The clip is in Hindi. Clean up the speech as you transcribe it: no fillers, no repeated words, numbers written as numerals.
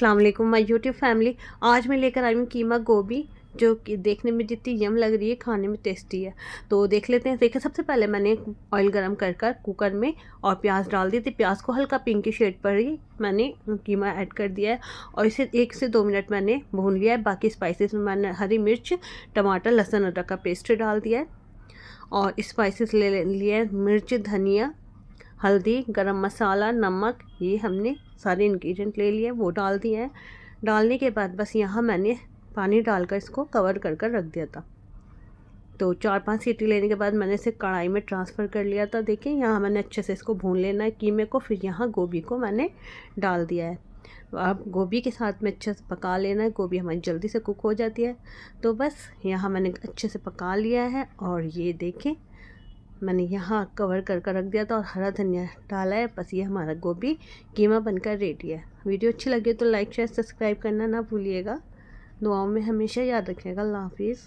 अस्सलाम वालेकुम माय यूट्यूब फैमिली। आज मैं लेकर आई हूँ कीमा गोभी, जो कि देखने में जितनी यम लग रही है खाने में टेस्टी है। तो देख लेते हैं। देखिए, सबसे पहले मैंने ऑयल गरम कर कुकर में और प्याज डाल दी थी। प्याज को हल्का पिंकी शेड पर ही मैंने कीमा ऐड कर दिया है और इसे 1 से 2 मिनट मैंने भून लिया है। बाकी स्पाइसेस में मैंने हरी मिर्च, टमाटर, लहसुन, अदरक का पेस्ट डाल दिया है और स्पाइसेस ले लिए मिर्च, धनिया, हल्दी, गरम मसाला, नमक, ये हमने सारे इंग्रेडिएंट ले लिए, वो डाल दिए हैं। डालने के बाद बस यहाँ मैंने पानी डालकर इसको कवर कर रख दिया था। तो 4-5 सीटी लेने के बाद मैंने इसे कढ़ाई में ट्रांसफ़र कर लिया था। देखिए, यहाँ मैंने अच्छे से इसको भून लेना है कीमे को। फिर यहाँ गोभी को मैंने डाल दिया है। अब गोभी के साथ में अच्छे से पका लेना है। गोभी हमारी जल्दी से कुक हो जाती है। तो बस यहाँ मैंने अच्छे से पका लिया है और ये देखें, मैंने यहाँ कवर कर रख दिया था और हरा धनिया डाला है। बस ये हमारा गोभी कीमा बनकर रेडी है। वीडियो अच्छी लगी तो लाइक शेयर सब्सक्राइब करना ना भूलिएगा। दुआओं में हमेशा याद रखिएगा। अल्लाह हाफिज़।